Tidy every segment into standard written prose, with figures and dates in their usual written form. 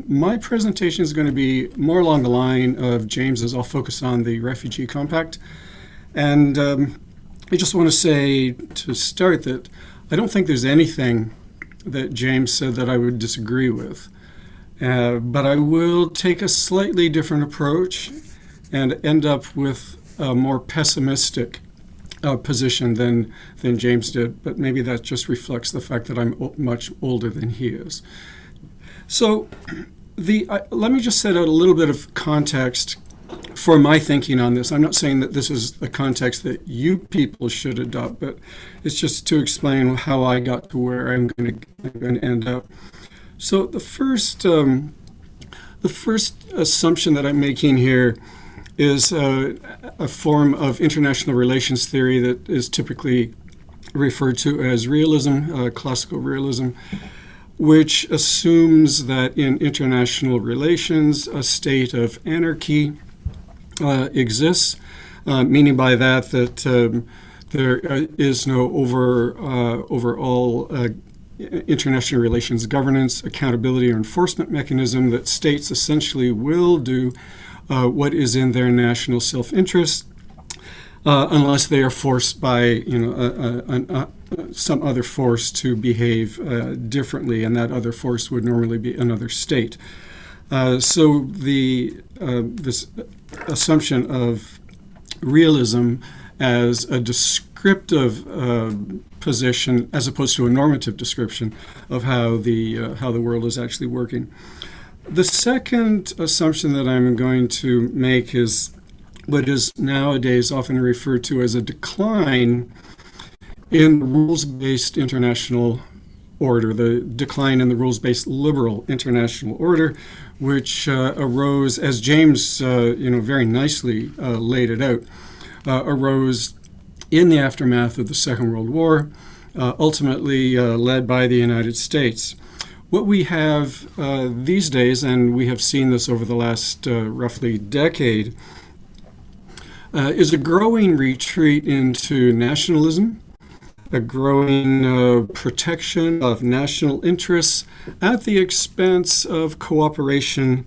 My presentation is going to be more along the line of James's. I'll focus on the Refugee Compact. And I just want to say to start that I don't think there's anything that James said that I would disagree with. But I will take a slightly different approach and end up with a more pessimistic position than James did. But maybe that just reflects the fact that I'm much older than he is. So let me just set out a little bit of context for my thinking on this. I'm not saying that this is the context that you people should adopt, but it's just to explain how I got to where I'm going to end up. So the first assumption that I'm making here is a form of international relations theory that is typically referred to as realism, classical realism, which assumes that in international relations, a state of anarchy exists, meaning by that there is no overall international relations governance, accountability, or enforcement mechanism, that states essentially will do what is in their national self-interest unless they are forced by some other force to behave differently, and that other force would normally be another state. So this assumption of realism as a descriptive position, as opposed to a normative description of how the world is actually working. The second assumption that I'm going to make is what is nowadays often referred to as a decline in rules-based international order, the decline in the rules-based liberal international order, which arose, as James very nicely laid it out, arose in the aftermath of the Second World War, ultimately led by the United States. What we have these days, and we have seen this over the last roughly decade, is a growing retreat into nationalism, a growing protection of national interests at the expense of cooperation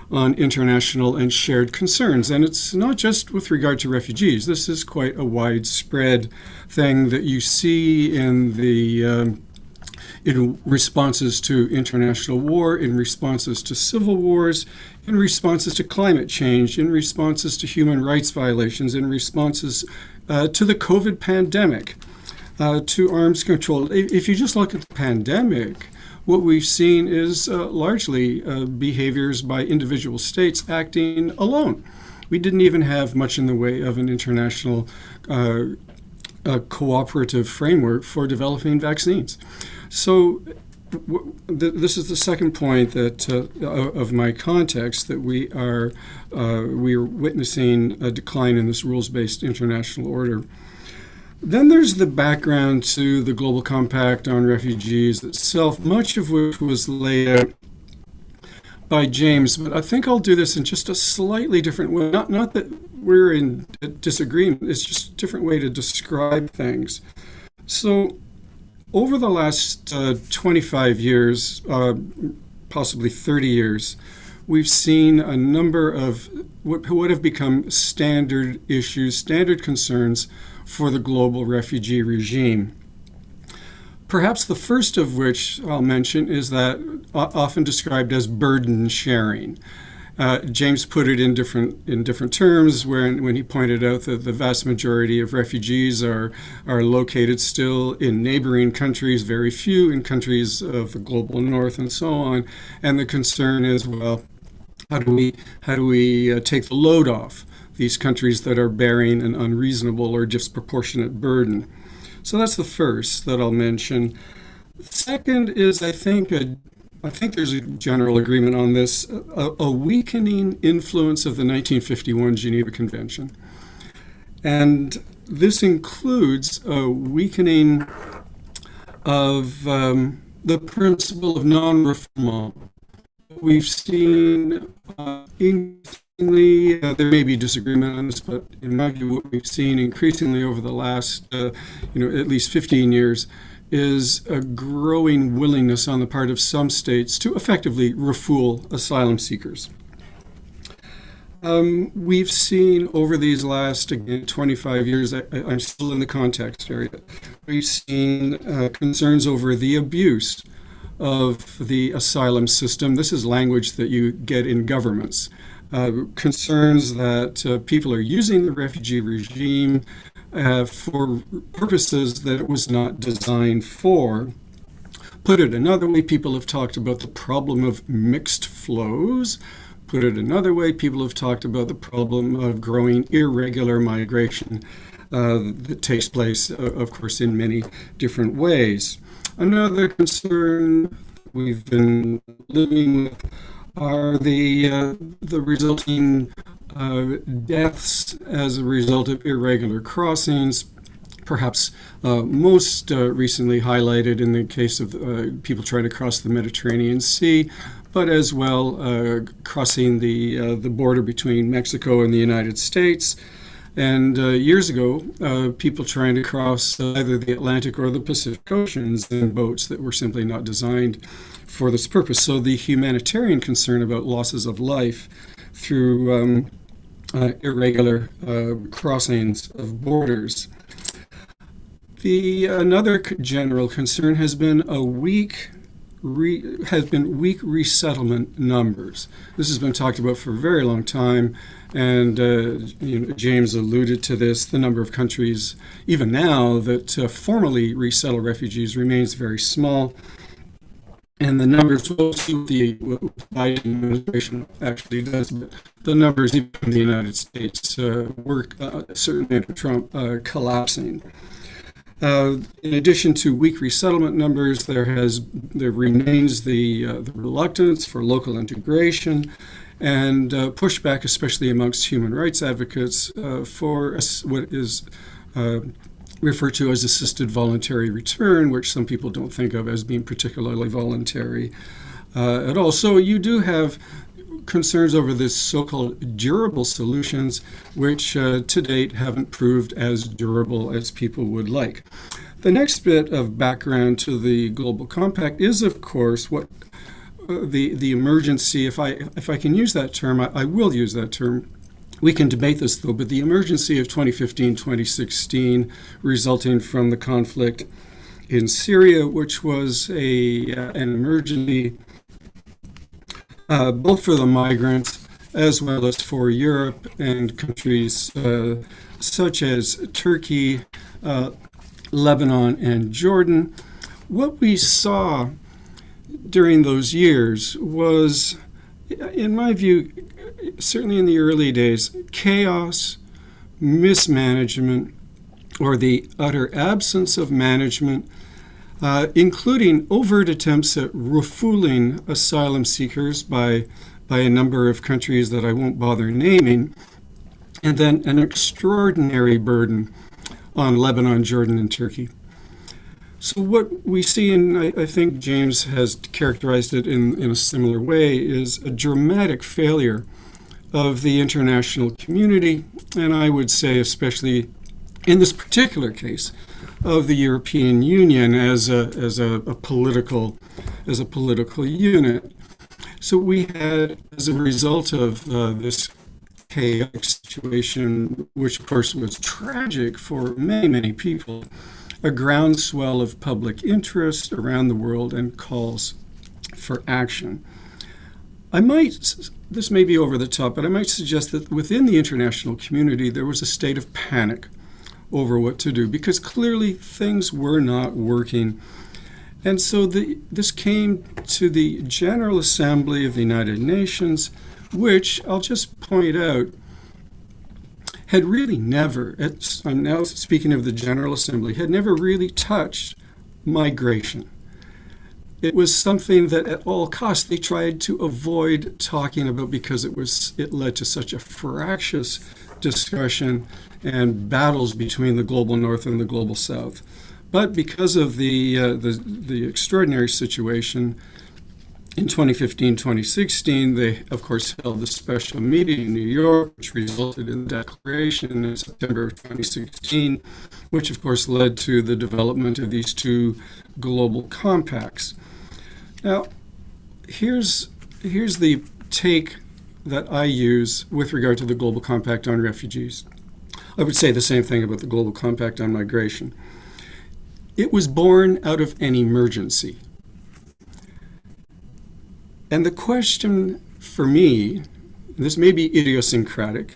on international and shared concerns. And it's not just with regard to refugees. This is quite a widespread thing that you see in the in responses to international war, in responses to civil wars, in responses to climate change, in responses to human rights violations, in responses to the COVID pandemic, to arms control. If you just look at the pandemic, what we've seen is largely behaviors by individual states acting alone. We didn't even have much in the way of an international cooperative framework for developing vaccines. So this is the second point that of my context, that we are witnessing a decline in this rules-based international order. Then there's the background to the Global Compact on Refugees itself, much of which was laid out by James, but I think I'll do this in just a slightly different way. Not that we're in disagreement, it's just a different way to describe things. So over the last 25 years, possibly 30 years, we've seen a number of what have become standard issues, standard concerns for the global refugee regime. Perhaps the first of which I'll mention is that often described as burden sharing. James put it in different terms when he pointed out that the vast majority of refugees are located still in neighboring countries, very few in countries of the global north and so on. And the concern is, well, how do we take the load off these countries that are bearing an unreasonable or disproportionate burden? So that's the first that I'll mention. Second is, I think there's a general agreement on this, a weakening influence of the 1951 Geneva Convention. And this includes a weakening of the principle of non-refoulement. We've seen increasingly, there may be disagreement on this, but in my view, what we've seen increasingly over the last, at least 15 years, is a growing willingness on the part of some states to effectively refool asylum seekers. We've seen over these last, again, 25 years, I'm still in the context area, we've seen concerns over the abuse of the asylum system. This is language that you get in governments. Concerns that people are using the refugee regime for purposes that it was not designed for. Put it another way, people have talked about the problem of mixed flows. Put it another way, people have talked about the problem of growing irregular migration that takes place, of course, in many different ways. Another concern we've been living with are the resulting deaths as a result of irregular crossings, perhaps most recently highlighted in the case of people trying to cross the Mediterranean Sea, but as well crossing the border between Mexico and the United States. And years ago, people trying to cross either the Atlantic or the Pacific Oceans in boats that were simply not designed for this purpose. So the humanitarian concern about losses of life through irregular crossings of borders. Another general concern has been weak resettlement numbers. This has been talked about for a very long time, and James alluded to this. The number of countries, even now, that formally resettle refugees remains very small. And the numbers, we'll see what the Biden administration actually does, but the numbers even in the United States were certainly under Trump collapsing. In addition to weak resettlement numbers, there remains the reluctance for local integration and pushback, especially amongst human rights advocates, for what is referred to as assisted voluntary return, which some people don't think of as being particularly voluntary at all. So you do have concerns over this so-called durable solutions, which to date haven't proved as durable as people would like. The next bit of background to the Global Compact is, of course, what the emergency, if I can use that term, I will use that term. We can debate this, though, but the emergency of 2015-2016 resulting from the conflict in Syria, which was an emergency both for the migrants as well as for Europe and countries such as Turkey, Lebanon, and Jordan. What we saw during those years was, in my view, certainly in the early days, chaos, mismanagement, or the utter absence of management, including overt attempts at refouling asylum seekers by a number of countries that I won't bother naming, and then an extraordinary burden on Lebanon, Jordan, and Turkey. So what we see, and I think James has characterized it in a similar way, is a dramatic failure of the international community, and I would say especially in this particular case of the European Union as a political unit. So we had, as a result of this chaotic situation, which of course was tragic for many, many people, a groundswell of public interest around the world and calls for action. This may be over the top, but I might suggest that within the international community there was a state of panic over what to do, because clearly things were not working. And so this came to the General Assembly of the United Nations, which I'll just point out had really never, I'm now speaking of the General Assembly, had never really touched migration. It was something that at all costs they tried to avoid talking about because it led to such a fractious discussion and battles between the global north and the global south. But because of the extraordinary situation, In 2015-2016, they, of course, held a special meeting in New York, which resulted in the declaration in September of 2016, which, of course, led to the development of these two global compacts. Now, here's the take that I use with regard to the Global Compact on refugees. I would say the same thing about the Global Compact on migration. It was born out of an emergency. And the question for me, this may be idiosyncratic,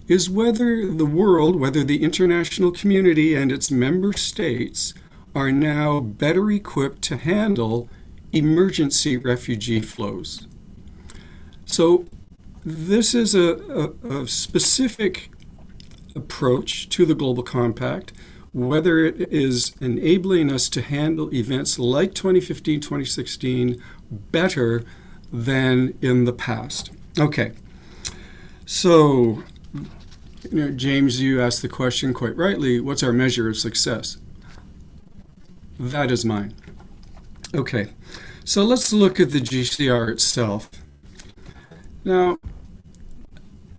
is whether the world, whether the international community and its member states are now better equipped to handle emergency refugee flows. So this is a specific approach to the Global Compact, whether it is enabling us to handle events like 2015-2016 better than in the past. Okay, so James, you asked the question quite rightly, what's our measure of success? That is mine. Okay, so let's look at the GCR itself. Now,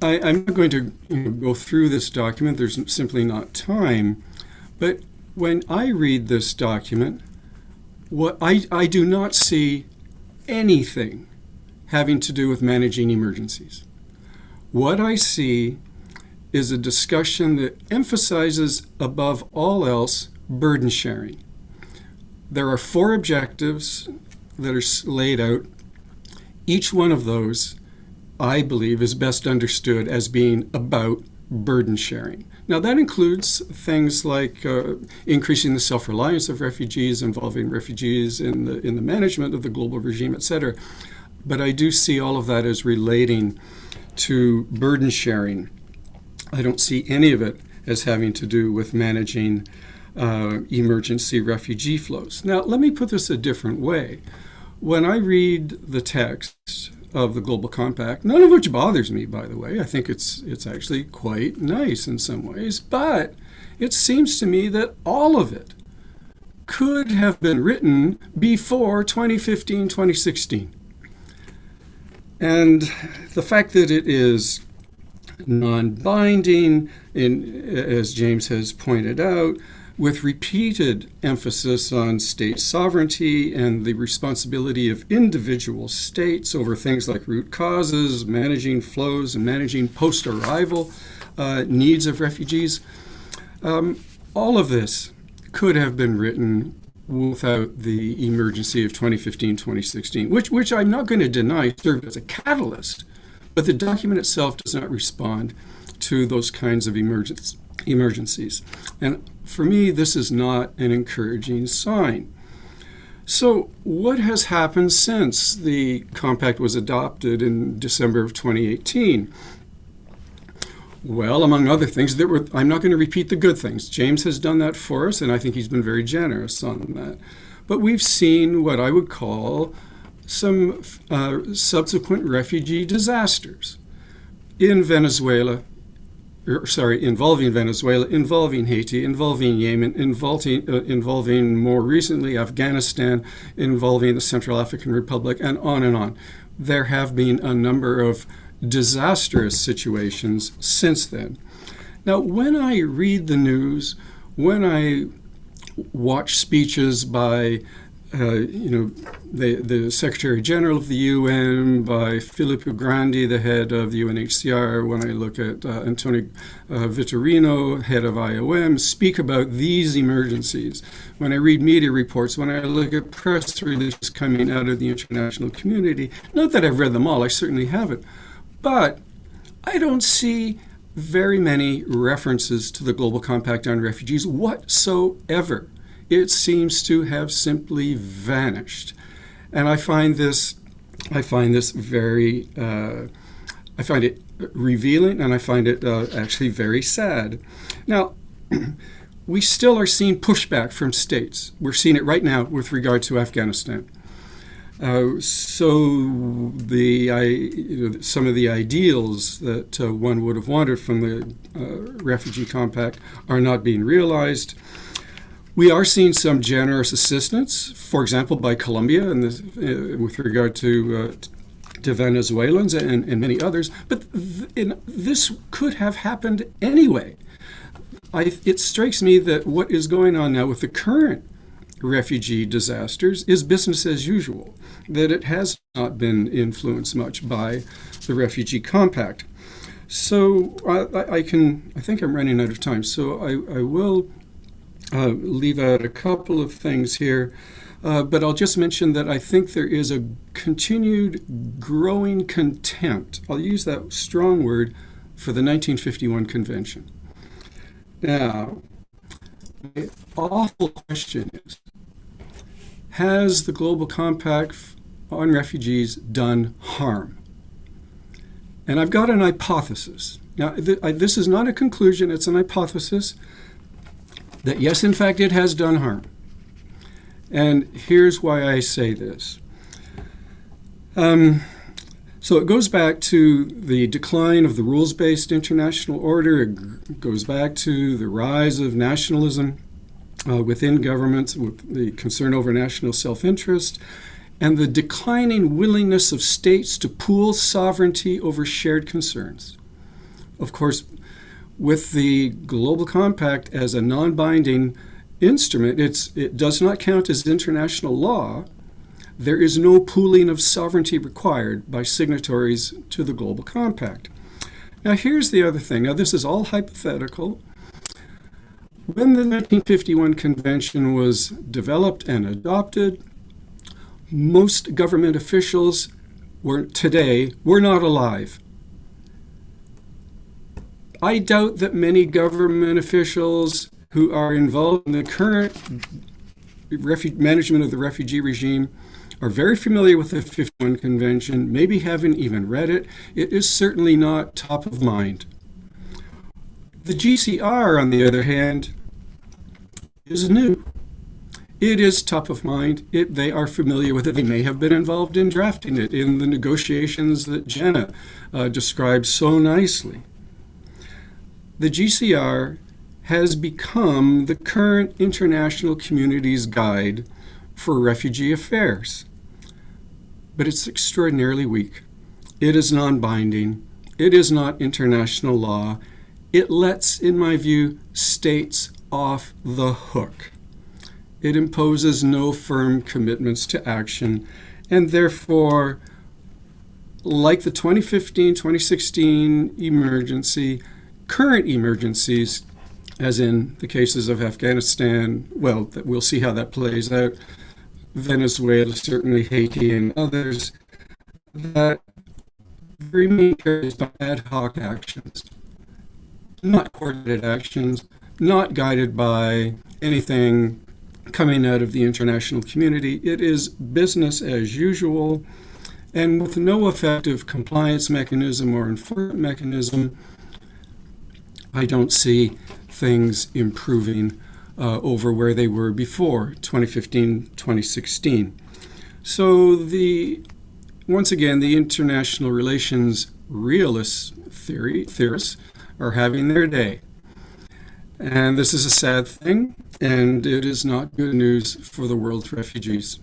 I'm not going to go through this document. There's simply not time. But when I read this document, what I do not see anything having to do with managing emergencies. What I see is a discussion that emphasizes, above all else, burden sharing. There are 4 objectives that are laid out. Each one of those, I believe, is best understood as being about burden sharing. Now, that includes things like increasing the self-reliance of refugees, involving refugees in the management of the global regime, etc. But I do see all of that as relating to burden sharing. I don't see any of it as having to do with managing emergency refugee flows. Now, let me put this a different way. When I read the text of the Global Compact, none of which bothers me, by the way. I think it's actually quite nice in some ways, but it seems to me that all of it could have been written before 2015-2016. And the fact that it is non-binding, as James has pointed out, with repeated emphasis on state sovereignty and the responsibility of individual states over things like root causes, managing flows, and managing post-arrival needs of refugees. All of this could have been written without the emergency of 2015-2016, which I'm not going to deny served as a catalyst, but the document itself does not respond to those kinds of emergencies. And for me, this is not an encouraging sign. So what has happened since the compact was adopted in December of 2018? Well, among other things, I'm not going to repeat the good things. James has done that for us, and I think he's been very generous on that. But we've seen what I would call some subsequent refugee disasters in Venezuela, involving Venezuela, involving Haiti, involving Yemen, involving more recently Afghanistan, involving the Central African Republic, and on and on. There have been a number of disastrous situations since then. Now, when I read the news, when I watch speeches by the Secretary General of the UN, by Filippo Grandi, the head of the UNHCR, when I look at Antonio Vitorino, head of IOM, speak about these emergencies, when I read media reports, when I look at press releases coming out of the international community, not that I've read them all, I certainly haven't, but I don't see very many references to the Global Compact on Refugees whatsoever. It seems to have simply vanished. And I find this very, I find it revealing, and I find it actually very sad. Now, we still are seeing pushback from states. We're seeing it right now with regard to Afghanistan. So some of the ideals that one would have wanted from the Refugee Compact are not being realized. We are seeing some generous assistance, for example, by Colombia and with regard to Venezuelans and many others. But this could have happened anyway. It strikes me that what is going on now with the current refugee disasters is business as usual, that it has not been influenced much by the Refugee Compact. So I think I'm running out of time, so I will leave out a couple of things here, but I'll just mention that I think there is a continued growing contempt, I'll use that strong word, for the 1951 Convention. Now, the awful question is, has the Global Compact on refugees done harm? And I've got an hypothesis. Now, this is not a conclusion, it's an hypothesis that yes, in fact, it has done harm. And here's why I say this. So it goes back to the decline of the rules-based international order. It goes back to the rise of nationalism within governments, with the concern over national self-interest, and the declining willingness of states to pool sovereignty over shared concerns. Of course, with the Global Compact as a non-binding instrument, it does not count as international law. There is no pooling of sovereignty required by signatories to the Global Compact. Now, here's the other thing. Now, this is all hypothetical. When the 1951 Convention was developed and adopted, most government officials were not alive. I doubt that many government officials who are involved in the current management of the refugee regime are very familiar with the 51 Convention, maybe haven't even read it. It is certainly not top of mind. The GCR, on the other hand, is new. It is top of mind. They are familiar with it. They may have been involved in drafting it in the negotiations that Jenna described so nicely. The GCR has become the current international community's guide for refugee affairs. But it's extraordinarily weak. It is non-binding. It is not international law. It lets, in my view, states off the hook. It imposes no firm commitments to action, and therefore, like the 2015-2016 emergency, current emergencies, as in the cases of Afghanistan, well, we'll see how that plays out, Venezuela, certainly Haiti and others, that remain carried by ad hoc actions, not coordinated actions, not guided by anything coming out of the international community. It is business as usual, and with no effective compliance mechanism or enforcement mechanism, I don't see things improving over where they were before 2015-2016. So once again, the international relations theorists are having their day. And this is a sad thing, and it is not good news for the world's refugees.